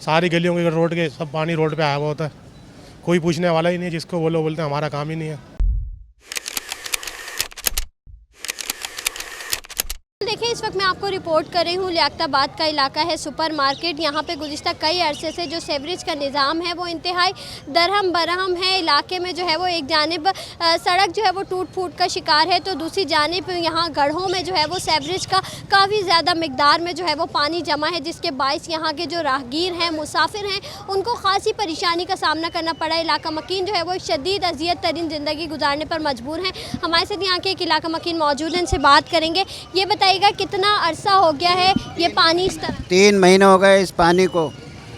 सारी गलियों के रोड के सब पानी रोड पे आया हुआ होता है, कोई पूछने वाला ही नहीं है। जिसको बोलो बोलते हैं हमारा काम ही नहीं है। देखिए, इस वक्त मैं आपको रिपोर्ट कर रही हूँ। लियाकताबाद का इलाका है सुपर मार्केट। यहाँ पे गुज़िश्ता कई अरसे से जो सीवरेज का निज़ाम है वो इंतहाई दरहम बरहम है। इलाके में जो है वो एक जानिब सड़क जो है वो टूट फूट का शिकार है, तो दूसरी जानिब यहाँ गढ़ों में जो है वो सीवरेज का काफ़ी ज़्यादा मिकदार में जो है वो पानी जमा है, जिसके बायस यहाँ के जो राहगीर हैं, मुसाफिर हैं, उनको खासी परेशानी का सामना करना पड़ा। इलाका मकीन जो है वो शदीद अजियत तरीन ज़िंदगी गुजारने पर मजबूर हैं। हमारे साथ यहाँ के एक इलाका मकीन मौजूद हैं, इनसे बात करेंगे। ये बताइएगा कितना अरसा हो गया है ये पानी इस तरह? 3 महीने हो गए इस पानी को,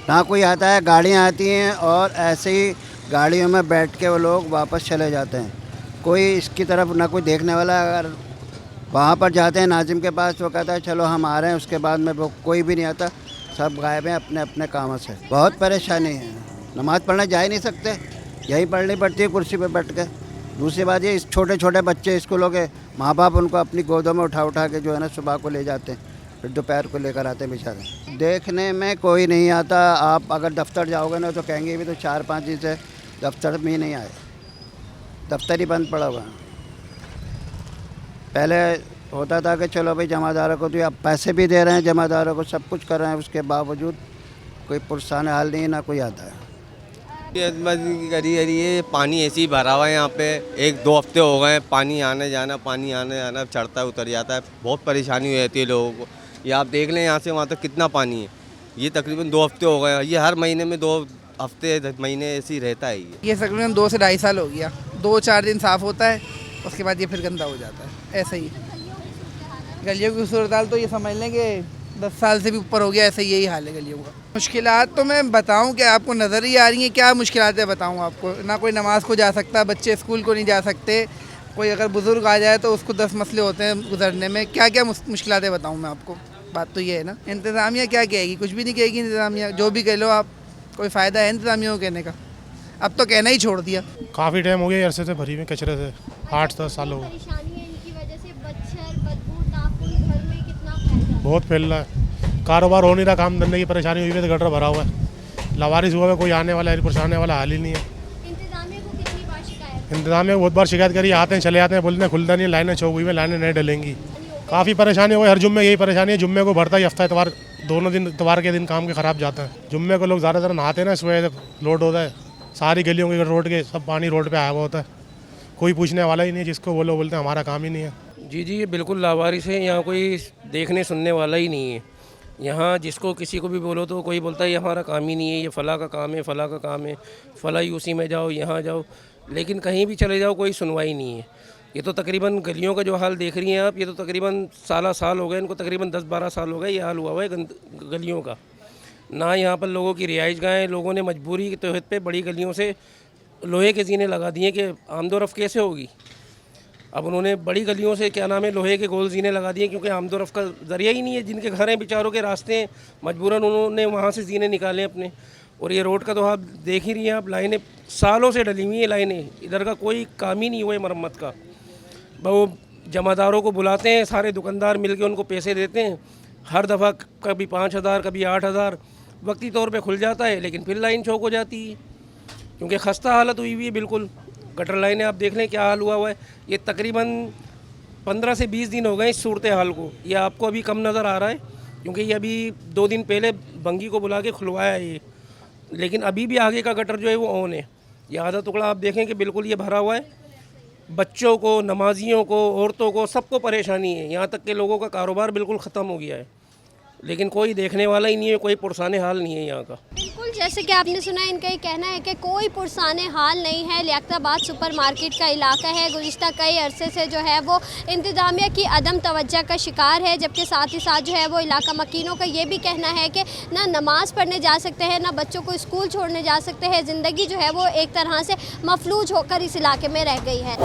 ना कोई आता है, गाड़ियाँ आती हैं और ऐसे ही गाड़ियों में बैठ के वो लोग वापस चले जाते हैं। कोई इसकी तरफ ना कोई देखने वाला। अगर वहाँ पर जाते हैं नाजिम के पास, वो कहता है चलो हम आ रहे हैं, उसके बाद में वो कोई भी नहीं आता, सब गायब हैं अपने अपने कामों से। बहुत परेशानी है, नमाज़ पढ़ने जा ही नहीं सकते, यहीं पढ़नी पड़ती है कुर्सी पर बैठ के। दूसरी बात ये, इस छोटे छोटे बच्चे स्कूलों के माँ बाप उनको अपनी गोदों में उठा उठा के जो है ना सुबह को ले जाते हैं, फिर दोपहर को लेकर आते हैं बेचारे। देखने में कोई नहीं आता। आप अगर दफ्तर जाओगे ना तो कहेंगे भी तो 4-5 दिन से दफ्तर में ही नहीं आए, दफ्तर ही बंद पड़ा हुआ है। पहले होता था कि चलो भाई जमादारों को तो अब पैसे भी दे रहे हैं, जमादारों को सब कुछ कर रहे हैं, उसके बावजूद कोई पुरसान हाल नहीं, ना कोई आता है। ये पानी ऐसे ही भरा हुआ है यहाँ पे। 1-2 हफ्ते हो गए पानी आने जाना चढ़ता है उतर जाता है, बहुत परेशानी हो जाती है लोगों को। ये आप देख लें यहाँ से वहाँ तक कितना पानी है। ये तकरीबन 2 हफ्ते हो गए, ये हर महीने में 2 हफ्ते महीने ऐसे ही रहता है। ये तकरीबन 2 से 2.5 साल हो गया। 2-4 दिन साफ़ होता है, उसके बाद ये फिर गंदा हो जाता है। ऐसे ही गलियों की सूरत हाल तो ये समझ लें कि 10 साल से भी ऊपर हो गया, ऐसे यही हाल है गलियों का। मुश्किलात तो मैं बताऊं कि आपको नज़र ही आ रही हैं। क्या मुश्किलातें बताऊं आपको? ना कोई नमाज़ को जा सकता, बच्चे स्कूल को नहीं जा सकते, कोई अगर बुज़ुर्ग आ जाए तो उसको 10 मसले होते हैं गुजरने में। क्या क्या मुश्किलातें बताऊं मैं आपको? बात तो ये है ना, इंतज़ामिया क्या कहेगी? कुछ भी नहीं कहेगी इंतज़ामिया। जो भी कह लो आप, कोई फ़ायदा है इंतज़ामिया को कहने का? अब तो कहना ही छोड़ दिया। काफ़ी टाइम हो गया अरसे से भरी में कचरे से, 8-10 साल हो गए। बहुत फैल रहा है, कारोबार हो नहीं रहा, काम धंधे की परेशानी हुई है, गटर भरा हुआ है, लवारिस हुआ है, कोई आने वाला है परेशान वाला हाल ही नहीं है। इंतजामिया को बहुत बार शिकायत करी, आते हैं चले जाते हैं, बोलते हैं खुलता नहीं है, लाइनें चौक हुई में, लाइनें नहीं डलेंगी। काफ़ी परेशानी हो गई। हर जुम्मे यही परेशानी है, जुम्मे को भरता ही हफ्ता इतवार, दोनों दिन इतवार के दिन काम के ख़राब जाता है। जुम्मे को लोग ज़्यादातर नहाते हैं ना, इस वजह से लोड होता है। सारी गलियों के रोड के सब पानी रोड पर आया हुआ होता है, कोई पूछने वाला ही नहीं है। जिसको बोलो बोलते हैं हमारा काम ही नहीं है। जी, ये बिल्कुल लावारिस है। यहाँ कोई देखने सुनने वाला ही नहीं है। यहाँ जिसको किसी को भी बोलो तो कोई बोलता है ये हमारा काम ही नहीं है, ये फ़ला का काम है, फ़ला का काम है, फ़ला यूसी में जाओ, यहाँ जाओ, लेकिन कहीं भी चले जाओ कोई सुनवाई नहीं है। ये तो तकरीबन गलियों का जो हाल देख रही हैं आप, ये तो तकरीबन साल हो गए इनको, तकरीबन 10-12 साल हो गए ये हाल हुआ हुआ है गलियों का। ना यहाँ पर लोगों की रिहाइश गाहें, लोगों ने मजबूरी के तहत पे बड़ी गलियों से लोहे के जीने लगा दिए कि आमदोरफ़्त कैसे होगी। अब उन्होंने बड़ी गलियों से क्या नाम है लोहे के गोल जीने लगा दिए, क्योंकि आमदोरफ़्त का ज़रिया ही नहीं है। जिनके घर हैं बेचारों के रास्ते हैं, मजबूरन उन्होंने वहाँ से जीने निकाले अपने। और ये रोड का तो आप देख ही रही हैं आप, लाइनें सालों से डली हुई हैं, लाइनें, इधर का कोई काम ही नहीं हुआ है मरम्मत का। वो जमादारों को बुलाते हैं, सारे दुकानदार मिल के उनको पैसे देते हैं, हर दफ़ा कभी 5,000 कभी 8,000 वक्ती तौर पर खुल जाता है, लेकिन फिर लाइन चौक हो जाती है, क्योंकि खस्ता हालत हुई हुई है बिल्कुल। गटर लाइनें आप देख लें क्या हाल हुआ है। ये तकरीबन 15 से 20 दिन हो गए इस सूरत हाल को। ये आपको अभी कम नज़र आ रहा है, क्योंकि ये अभी 2 दिन पहले बंगी को बुला के खुलवाया है ये, लेकिन अभी भी आगे का गटर जो है वो ऑन है। ये आधा टुकड़ा आप देखें कि बिल्कुल ये भरा हुआ है। बच्चों को, नमाजियों को, औरतों को, सबको परेशानी है। यहाँ तक के लोगों का कारोबार बिल्कुल ख़त्म हो गया है, लेकिन कोई देखने वाला ही नहीं है, कोई पुरसाने हाल नहीं है यहाँ का। बिल्कुल, जैसे कि आपने सुना, इनका ये कहना है कि कोई पुरसाने हाल नहीं है। लियाकताबाद सुपर मार्केट का इलाका है, गुज़िश्ता कई अरसे से जो है वो इंतज़ामिया की अदम तवज्जो का शिकार है, जबकि साथ ही साथ जो है वो इलाका मकीनों का ये भी कहना है कि ना नमाज़ पढ़ने जा सकते हैं, ना बच्चों को स्कूल छोड़ने जा सकते हैं। ज़िंदगी जो है वो एक तरह से मफलूज होकर इस इलाके में रह गई है।